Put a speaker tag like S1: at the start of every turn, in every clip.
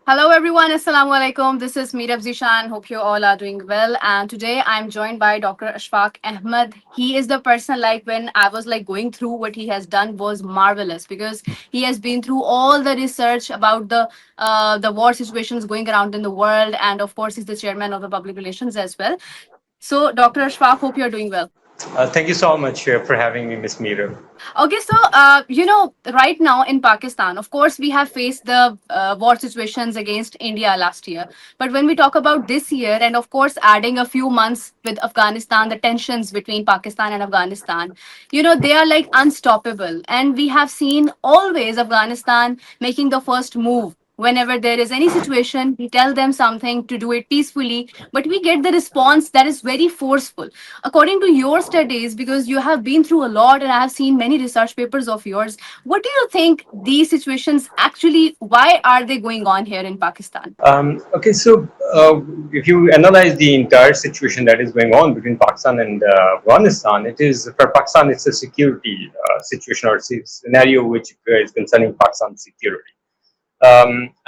S1: Hello everyone, Assalamu alaikum. This is Meerab Zishan. Hope you all are doing well. And today I'm joined by Dr. Ashfaq Ahmed. He is the person like when I was like going through what he has done was marvelous because he has been through all the research about the war situations going around in the world, and of course he's the chairman of the public relations as well. So Dr. Ashfaq, hope you're doing well.
S2: Thank you so much for having me, Miss Meera.
S1: Okay, so right now in Pakistan, of course, we have faced the war situations against India last year. But when we talk about this year, and of course, adding a few months with Afghanistan, the tensions between Pakistan and Afghanistan, they are like unstoppable. And we have seen always Afghanistan making the first move. Whenever there is any situation, we tell them something to do it peacefully, but we get the response that is very forceful. According to your studies, because you have been through a lot and I have seen many research papers of yours, what do you think these situations actually, why are they going on here in Pakistan?
S2: Okay, so if you analyze the entire situation that is going on between Pakistan and Afghanistan, it is for Pakistan, it's a security situation or scenario which is concerning Pakistan's security.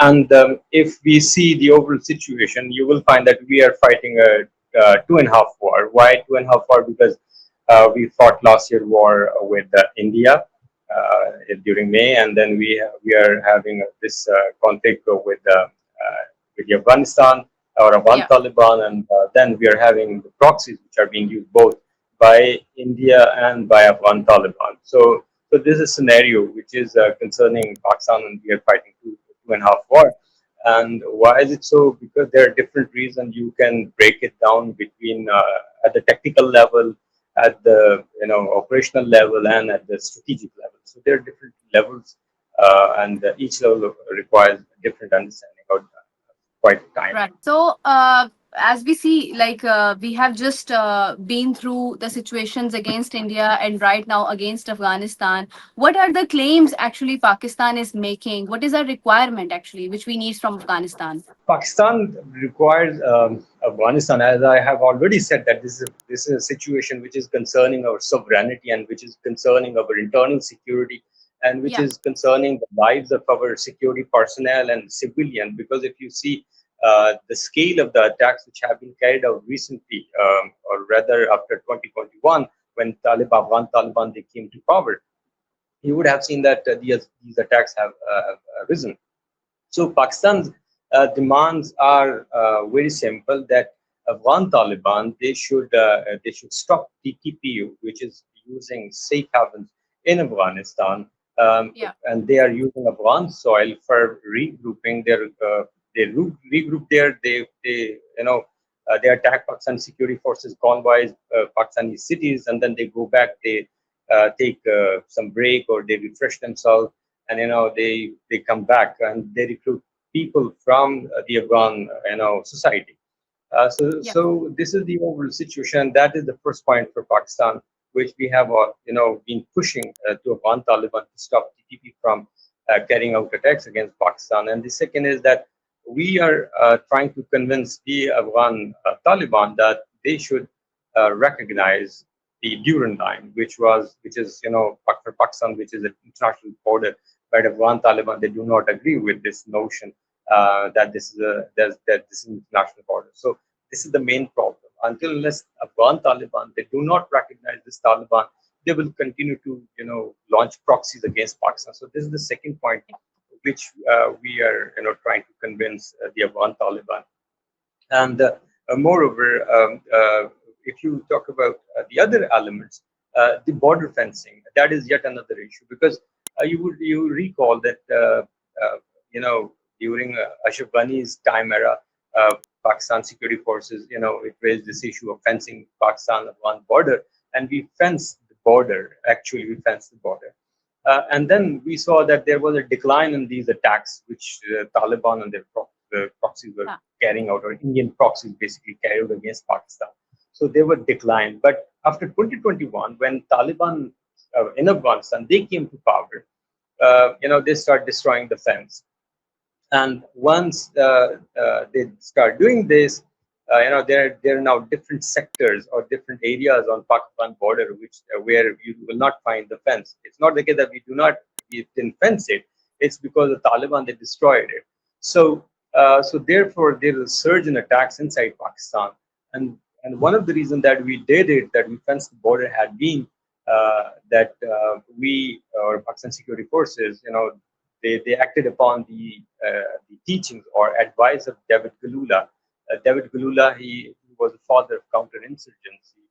S2: And if we see the overall situation, you will find that we are fighting a two and a half war. Why two and a half war? Because we fought last year war with India during May, and then we are having this conflict with Afghanistan or Afghan
S1: Yeah.
S2: Taliban, and then we are having the proxies which are being used both by India and by Afghan Taliban. So this is a scenario which is concerning Pakistan, and we are fighting two and a half war. And why is it so? Because there are different reasons. You can break it down between at the technical level, at the operational level, and at the strategic level. So there are different levels, and each level requires different understanding of quite time.
S1: Right. So, as we see, like we have just been through the situations against India and right now against Afghanistan. What are the claims actually Pakistan is making? What is our requirement actually, which we need from Afghanistan?
S2: Pakistan requires Afghanistan, as I have already said, that this is a situation which is concerning our sovereignty and which is concerning our internal security and which
S1: Yeah.
S2: is concerning the lives of our security personnel and civilian. Because if you see the scale of the attacks which have been carried out recently, or rather after 2021, when Afghan Taliban they came to power, you would have seen that these attacks have risen. So Pakistan's demands are very simple. That Afghan Taliban they should stop TTP, which is using safe havens in Afghanistan,
S1: Yeah.
S2: and they are using Afghan soil for regrouping. They regroup there. They attack Pakistan security forces convoys, Pakistani cities, and then they go back. They take some break or they refresh themselves, and they come back and they recruit people from the Afghan society.
S1: Yeah.
S2: So this is the overall situation. That is the first point for Pakistan, which we have been pushing to Afghan Taliban to stop TTP from carrying out attacks against Pakistan. And the second is that we are trying to convince the Afghan Taliban that they should recognize the Durand line, which is for Pakistan, which is an international border. But Afghan Taliban they do not agree with this notion that this is an international border. So this is the main problem. Until unless Afghan Taliban they do not recognize this Taliban, they will continue to launch proxies against Pakistan. So this is the second point, which we are trying to convince the Afghan Taliban. And moreover, if you talk about the other elements, the border fencing, that is yet another issue because you recall that during Ashraf Ghani's time era, Pakistan security forces it raised this issue of fencing Pakistan-Afghan border, and we fenced the border. Actually, we fenced the border. And then we saw that there was a decline in these attacks, which Taliban and their proxies were
S1: Ah.
S2: carrying out, or Indian proxies basically carried out against Pakistan. So they were declined. But after 2021, when Taliban in Afghanistan they came to power, they start destroying the fence. And once they start doing this, there are now different sectors or different areas on Pakistan border which where you will not find the fence. It's not the case that we didn't fence it. It's because the Taliban they destroyed it. So So therefore, there is a surge in attacks inside Pakistan, and one of the reasons that we did it, that we fenced the border, had been that we, or Pakistan security forces, they acted upon the teachings or advice of David Galula. David Galula, he was the father of counterinsurgency.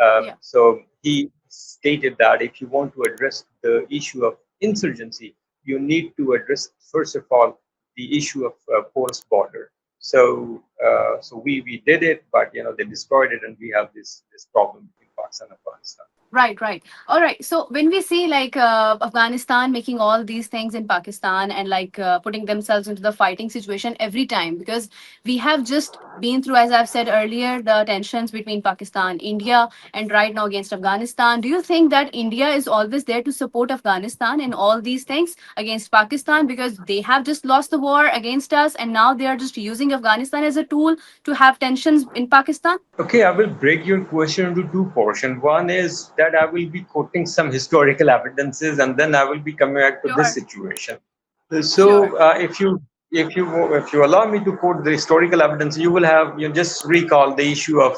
S1: Yeah.
S2: So he stated that if you want to address the issue of insurgency, you need to address first of all the issue of porous border. So we did it, but they destroyed it, and we have this problem between Pakistan and Afghanistan.
S1: Right, right. All right. So when we see like Afghanistan making all these things in Pakistan and like putting themselves into the fighting situation every time, because we have just been through, as I've said earlier, the tensions between Pakistan, India, and right now against Afghanistan. Do you think that India is always there to support Afghanistan in all these things against Pakistan because they have just lost the war against us and now they are just using Afghanistan as a tool to have tensions in Pakistan?
S2: Okay, I will break your question into two portions. One is that I will be quoting some historical evidences, and then I will be coming back to this
S1: Sure.
S2: situation.
S1: Sure.
S2: So, if you allow me to quote the historical evidence, you will have just recall the issue of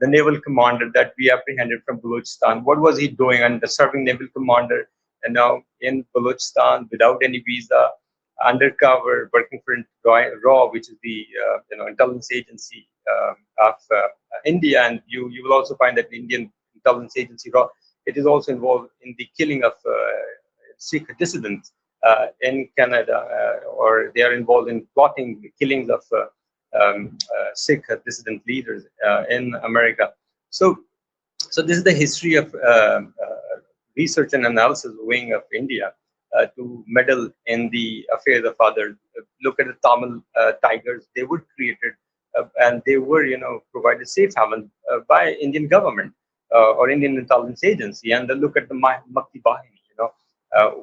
S2: the naval commander that we apprehended from Balochistan. What was he doing? And the serving naval commander, now in Balochistan without any visa, undercover, working for RAW, which is the intelligence agency of India, and you will also find that the Indian intelligence agency RAW, it is also involved in the killing of Sikh dissidents in Canada, or they are involved in plotting the killings of Sikh dissident leaders in America. So this is the history of research and analysis wing of India to meddle in the affairs of others. Look at the Tamil tigers; they were created and they were, provided safe haven by Indian government or Indian intelligence agency. And then look at the Makti Bahini,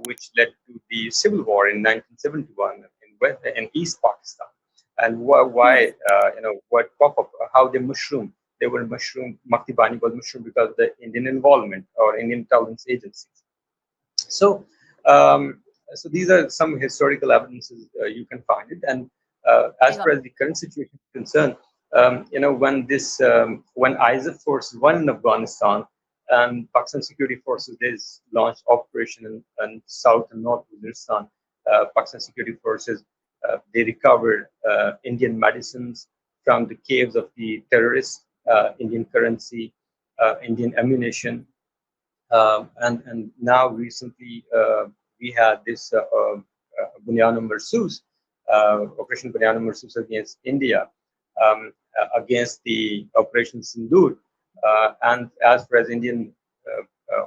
S2: which led to the civil war in 1971 in East Pakistan. And why, what pop up, how they mushroom. They were mushroom. Makti Bahini was mushroom because of the Indian involvement or Indian intelligence agencies. So, so these are some historical evidences you can find it. And
S1: I
S2: as
S1: got
S2: far as the current situation is concerned, when ISAF forces won in Afghanistan and Pakistan security forces is launched operation in South and North Waziristan, Pakistan security forces they recovered Indian medicines from the caves of the terrorists, Indian currency, Indian ammunition, and now recently we had this Bunyanum Marsus, Operation Bunyanum Marsus against India, against the Operation Sindoor. And as far as Indian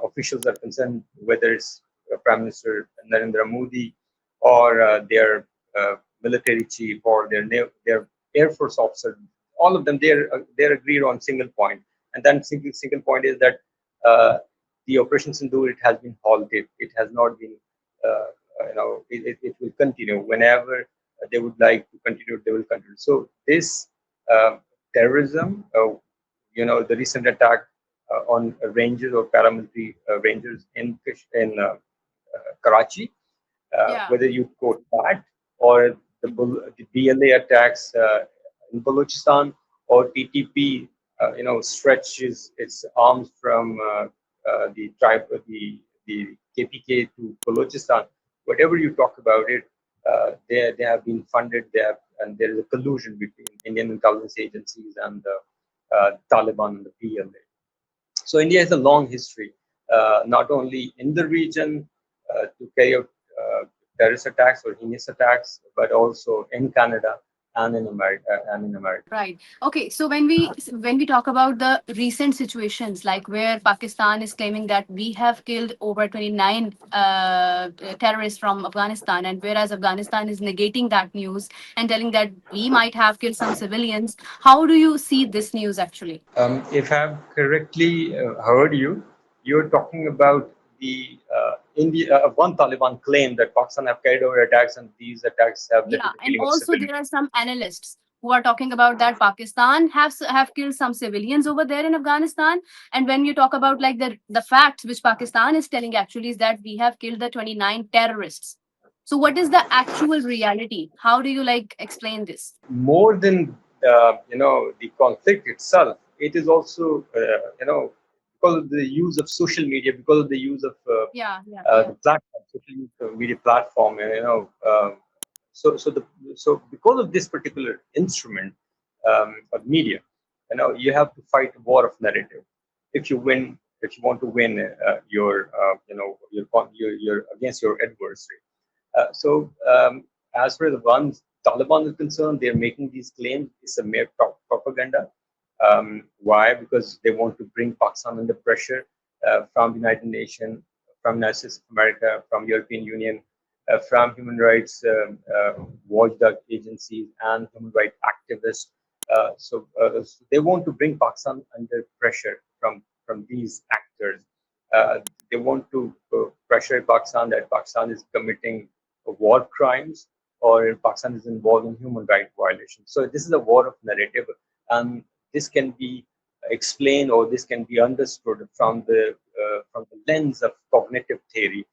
S2: officials are concerned, whether it's Prime Minister Narendra Modi or their military chief or their Air Force officer, all of them, they're agreed on single point. And then single point is that the Operation Sindoor, it has been halted. It has not been, it will continue. Whenever they would like to continue, they will continue. So this uh, terrorism, the recent attack on rangers or paramilitary rangers in Karachi,
S1: Yeah.
S2: whether you quote that or the BLA attacks in Balochistan, or TTP, stretches its arms from the tribe, the KPK to Balochistan. Whatever you talk about it, they have been funded. And there is a collusion between Indian intelligence agencies and the Taliban and the PLA. So India has a long history, not only in the region to carry out terrorist attacks or heinous attacks, but also in Canada and in America.
S1: Right. Okay. So when we talk about the recent situations, like where Pakistan is claiming that we have killed over 29 terrorists from Afghanistan, and whereas Afghanistan is negating that news and telling that we might have killed some civilians, how do you see this news actually?
S2: If I've correctly heard you, you're talking about the one Taliban claim that Pakistan have carried out attacks, and these attacks have led to
S1: Yeah,
S2: the
S1: and
S2: killing of
S1: also
S2: civilians.
S1: there are some analysts who are talking about that Pakistan have killed some civilians over there in Afghanistan. And when you talk about like the facts which Pakistan is telling actually is that we have killed the 29 terrorists. So what is the actual reality? How do you like explain this?
S2: More than the conflict itself, it is also because of the use of social media, because of the use of
S1: Yeah, yeah, yeah.
S2: the platform, social media platform, and so so the so because of this particular instrument of media, you have to fight a war of narrative. If you want to win your against your adversary. As far as the ones Taliban is concerned, they're making these claims. It's a mere propaganda. Why? Because they want to bring Pakistan under pressure from the United Nations, from United States of America, from European Union, from human rights watchdog agencies and human rights activists. So they want to bring Pakistan under pressure from these actors. They want to pressure Pakistan that Pakistan is committing war crimes or Pakistan is involved in human rights violations. So this is a war of narrative, and this can be explained or this can be understood from the lens of cognitive theory.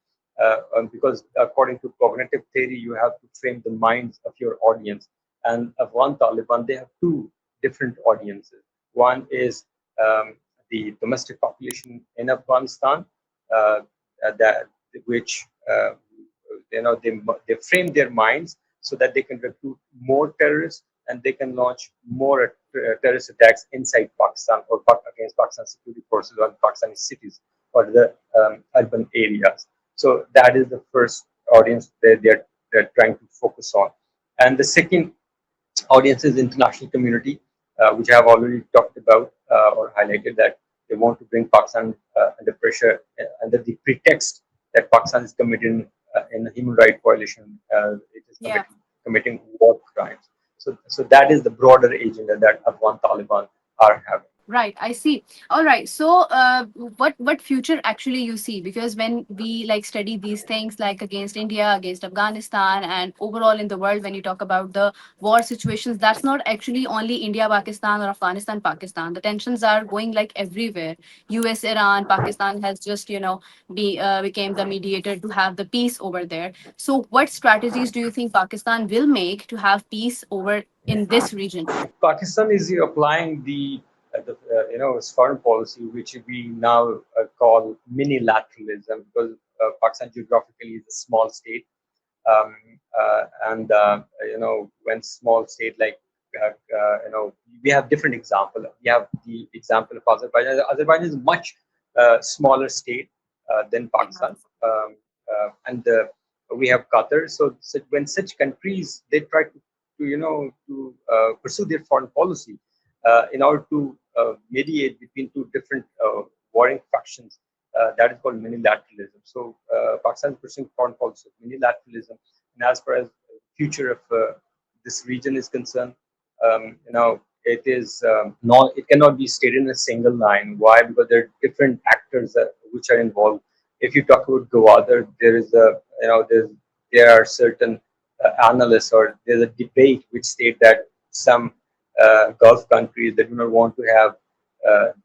S2: Because according to cognitive theory, you have to frame the minds of your audience. And Afghan Taliban, they have two different audiences. One is the domestic population in Afghanistan, uh, that which they frame their minds so that they can recruit more terrorists and they can launch more terrorist attacks inside Pakistan or against Pakistan security forces or Pakistani cities or the urban areas. So that is the first audience they're trying to focus on. And the second audience is international community, which I have already talked about or highlighted that they want to bring Pakistan under pressure under the pretext that Pakistan is committing in a human rights violation. It is
S1: Yeah.
S2: committing war crimes. So that is the broader agenda that Afghan Taliban are having.
S1: Right, I see. All right. So, what future actually you see? Because when we like study these things, like against India, against Afghanistan, and overall in the world, when you talk about the war situations, that's not actually only India, Pakistan, or Afghanistan, Pakistan. The tensions are going like everywhere. U.S., Iran, Pakistan has just became the mediator to have the peace over there. So, what strategies do you think Pakistan will make to have peace over in this region?
S2: Pakistan is applying its foreign policy, which we now call minilateralism, because Pakistan geographically is a small state, um, and when small state like we have different example. We have the example of Azerbaijan. Azerbaijan is much smaller state than
S1: Yeah.
S2: Pakistan, and we have Qatar. So when such countries they try to pursue their foreign policy in order to mediate between two different warring factions. That is called minilateralism. So Pakistan is pursuing foreign policy of minilateralism, and as far as the future of this region is concerned, it is not. It cannot be stated in a single line. Why? Because there are different actors which are involved. If you talk about Gwadar, there is a there are certain analysts or there's a debate which state that some Gulf countries they do not want to have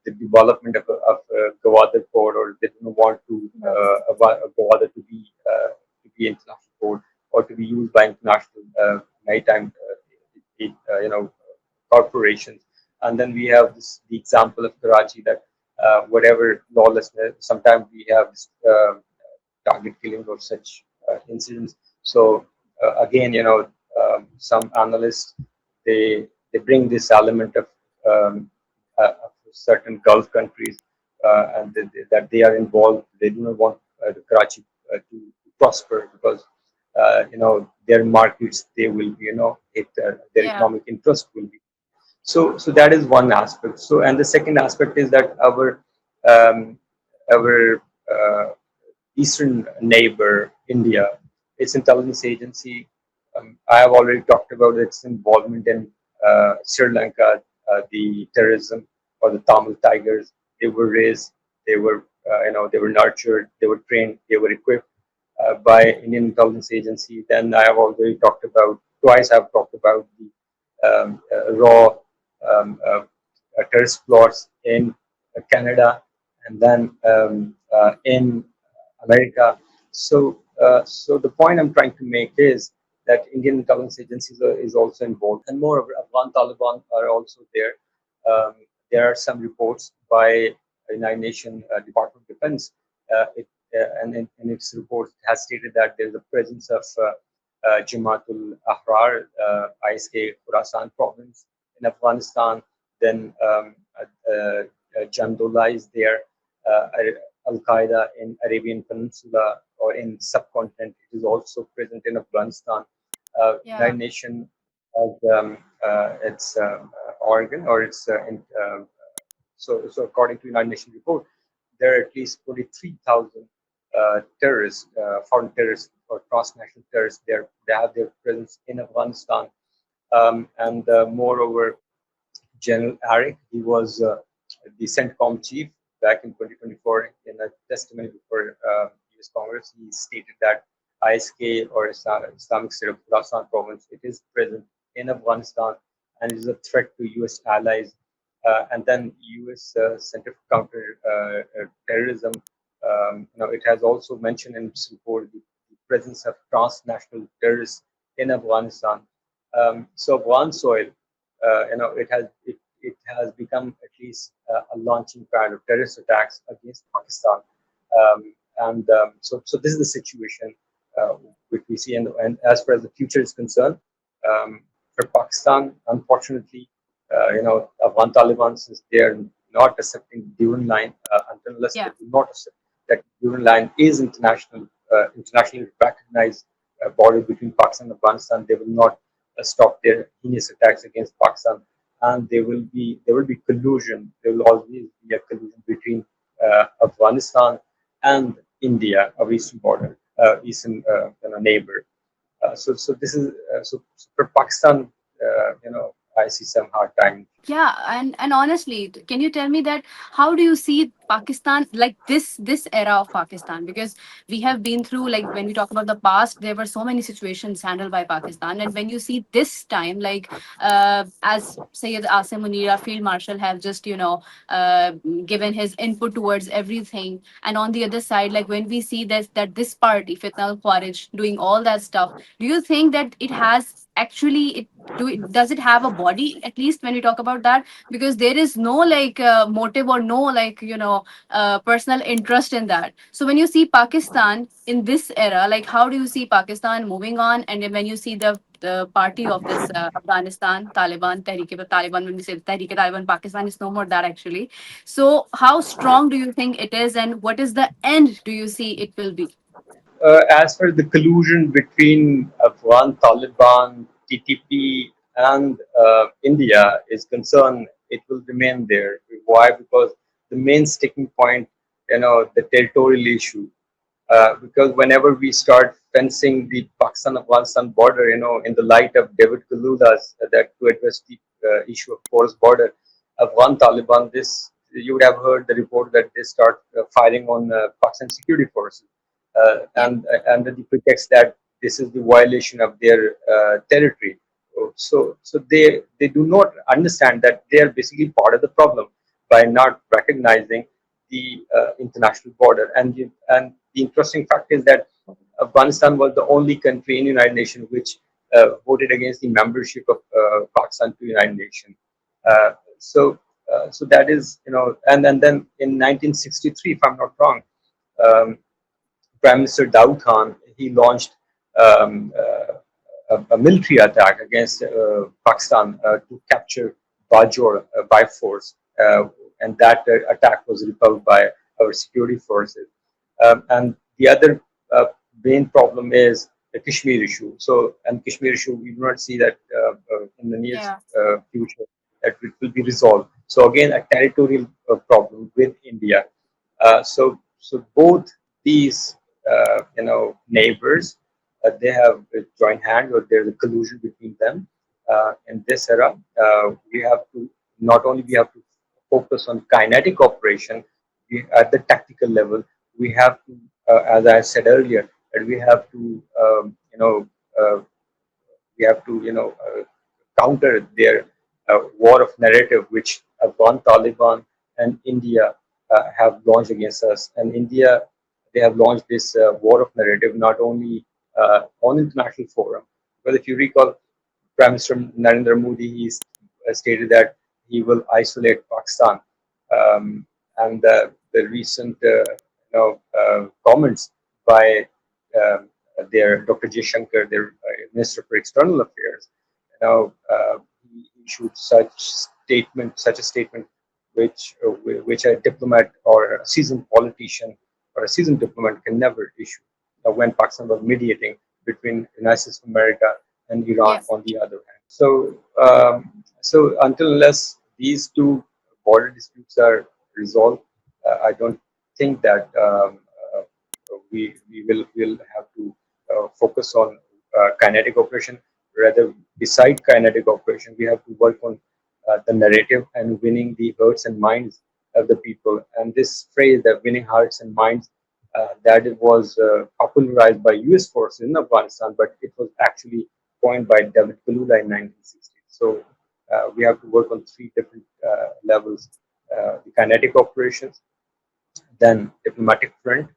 S2: the development of Gwadar port, or they do not want to Gwadar to be international port or to be used by international maritime corporations. And then we have the example of Karachi that whatever lawlessness, sometimes we have this, target killing or such incidents. So again, some analysts they bring this element of certain Gulf countries and that they are involved. They do not want the Karachi to prosper because their markets they will be it their
S1: Yeah.
S2: economic interest will be so that is one aspect. So and the second aspect is that um, our eastern neighbor India, its intelligence agency, I have already talked about its involvement in Sri Lanka, the terrorism or the Tamil tigers. They were raised, they were they were nurtured, they were trained, they were equipped by Indian intelligence agency. Then I have already talked about twice. I've talked about the raw terrorist plots in Canada and then in America. So So the point I'm trying to make is that Indian intelligence agencies is also involved, and moreover, Afghan Taliban are also there. Um, there are some reports by United Nations Department of Defense. And in its report has stated that there is a presence of Jamaatul Ahrar, ISK Khorasan province in Afghanistan. Then Jandullah is there. Uh, Al Qaeda in Arabian Peninsula or in subcontinent. It is also present in Afghanistan.
S1: Yeah.
S2: United Nations has its organ or its so according to United Nations report, there are at least 43,000 terrorists, foreign terrorists or transnational terrorists. They have their presence in Afghanistan, and moreover, General Arik. He was the CENTCOM chief back in 2024. In a testimony before U.S. Congress, he stated that ISK or Islamic State of Khorasan province, it is present in Afghanistan and is a threat to U.S. allies. And then U.S. Center for Counter Terrorism, it has also mentioned in its report the presence of transnational terrorists in Afghanistan. So Afghan soil, it has become at least a launching pad of terrorist attacks against Pakistan. So this is the situation which we see. And as far as the future is concerned, for Pakistan, unfortunately, Afghan Taliban, since they are not accepting the Duran line, until unless they
S1: Yeah.
S2: do not accept that Duran line is internationally recognized border between Pakistan and Afghanistan, they will not stop their heinous attacks against Pakistan, and there will be collusion. There will always be a collusion between Afghanistan and India, our eastern border, eastern neighbor. So this is so for Pakistan. I see some hard time.
S1: Yeah, and honestly, can you tell me that how do you see Pakistan, like this era of Pakistan? Because we have been through, like when we talk about the past, there were so many situations handled by Pakistan, and when you see this time, like as Sayyid Asim Munir, Field Marshal, have just given his input towards everything, and on the other side, like when we see that this party, Fitna al Khawarij, doing all that stuff, do you think that it has actually does it have a body, at least when we talk about that? Because there is no like motive or no like personal interest in that. So when you see Pakistan in this era, like how do you see Pakistan moving on? And then when you see the party of this Afghanistan Taliban, Taliban, when we say Tehreek Taliban Pakistan, is no more that actually. So how strong do you think it is, and what is the end do you see it will be?
S2: As for the collusion between Afghan Taliban, TTP, and India is concerned, it will remain there. Why? Because the main sticking point, the territorial issue. Because whenever we start fencing the Pakistan-Afghanistan border, in the light of David Kalula's that to address the issue of porous border, Afghan Taliban, this you would have heard the report that they start firing on Pakistan security forces,
S1: Yeah.
S2: and the pretext that this is the violation of their territory. So they do not understand that they are basically part of the problem by not recognizing the international border. And the interesting fact is that Afghanistan was the only country in United Nations which voted against the membership of Pakistan to United Nations. Uh, so so that is, and then in 1963, if I'm not wrong, um, Prime Minister Daud Khan, he launched a military attack against Pakistan to capture Bajor by force, and that attack was repelled by our security forces. And the other main problem is the Kashmir issue. So, and Kashmir issue, we do not see that in the near
S1: Yeah.
S2: future that it will be resolved. So again, a territorial problem with India. So both these neighbors, they have joined hands or there's a collusion between them. In this era, we have to not only we have to focus on kinetic operation at the tactical level. We have to, as I said earlier, that uh, we have to counter their war of narrative which Afghan Taliban and India have launched against us. And India, they have launched this war of narrative not only on international forum. Well, if you recall, Prime Minister Narendra Modi, he's stated that he will isolate Pakistan, and the recent comments by um, their Dr. Jaishankar, their Minister for External Affairs, he issued such a statement, which a diplomat or a seasoned politician or a seasoned diplomat can never issue. When Pakistan was mediating between the United States of America and Iran
S1: Yes.
S2: on the other hand. So until unless these two border disputes are resolved, I don't think that we will have to focus on kinetic operation. Rather, beside kinetic operation, we have to work on the narrative and winning the hearts and minds of the people. And this phrase, that winning hearts and minds, that it was popularized by U.S. forces in Afghanistan, but it was actually coined by David Kalula in 1960s. So we have to work on three different levels: the kinetic operations, then diplomatic front,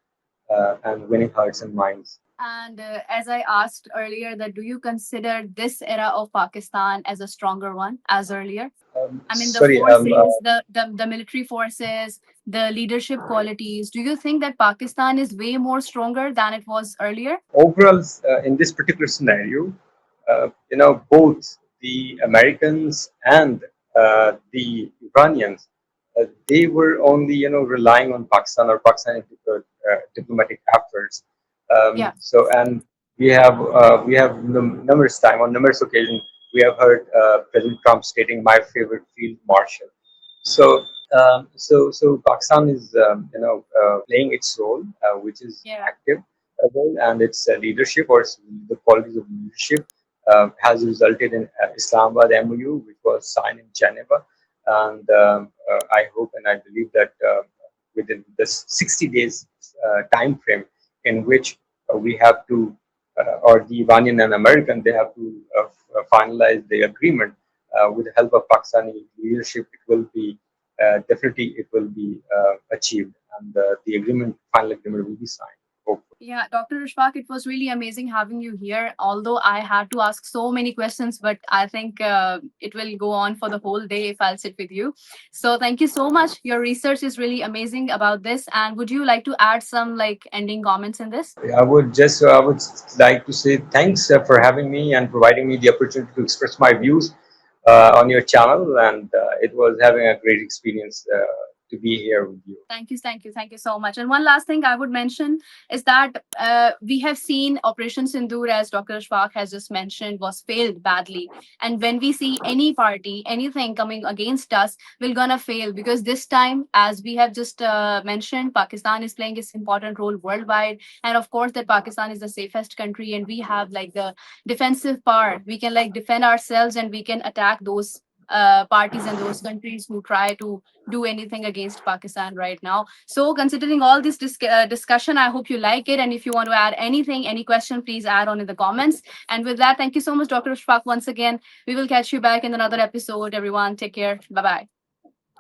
S2: and winning hearts and minds.
S1: And as I asked earlier, that do you consider this era of Pakistan as a stronger one as earlier? I mean, the
S2: Sorry,
S1: forces, the military forces, the leadership qualities. Do you think that Pakistan is way more stronger than it was earlier?
S2: overall, in this particular scenario, both the Americans and the Iranians, they were only, relying on Pakistan or Pakistani diplomatic efforts.
S1: Yeah.
S2: So, and we have numerous time on numerous occasions we have heard President Trump stating my favorite field marshal. So Pakistan is playing its role, which is
S1: Yeah.
S2: active role, and its leadership or the qualities of leadership has resulted in Islamabad MOU, which was signed in Geneva, and I hope and I believe that within this 60 days time frame in which we have to, or the Iranian and American, they have to finalize the agreement with the help of Pakistani leadership. It will be definitely it will be achieved, and the final agreement will be signed. Hopefully.
S1: Yeah, Dr. Ishfaq, it was really amazing having you here. Although I had to ask so many questions, but I think it will go on for the whole day if I'll sit with you. So thank you so much. Your research is really amazing about this. And would you like to add some like ending comments in this?
S2: I would like to say thanks for having me and providing me the opportunity to express my views on your channel, and it was having a great experience to be here with you.
S1: Thank you so much. And one last thing I would mention is that we have seen Operation Sindoor, as Dr. Ashfaq has just mentioned, was failed badly. And when we see any party, anything coming against us, we're gonna fail because this time, as we have just mentioned, Pakistan is playing its important role worldwide, and of course that Pakistan is the safest country, and we have like the defensive power. We can like defend ourselves, and we can attack those parties and those countries who try to do anything against Pakistan right now. So, considering all this discussion, I hope you like it. And if you want to add anything, any question, please add on in the comments. And with that, thank you so much, Dr. Ashfaq, once again. We will catch you back in another episode, everyone. Take care. Bye bye.